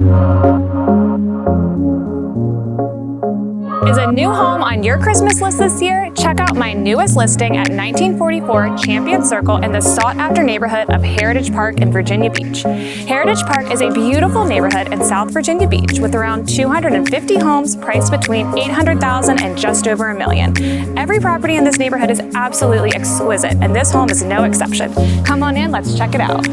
Is a new home on your Christmas list this year? Check out my newest listing at 1944 Champion Circle in the sought-after neighborhood of Heritage Park in Virginia Beach. Heritage Park is a beautiful neighborhood in South Virginia Beach with around 250 homes priced between $800,000 and just over $1 million. Every property in this neighborhood is absolutely exquisite, and this home is no exception. Come on in, let's check it out.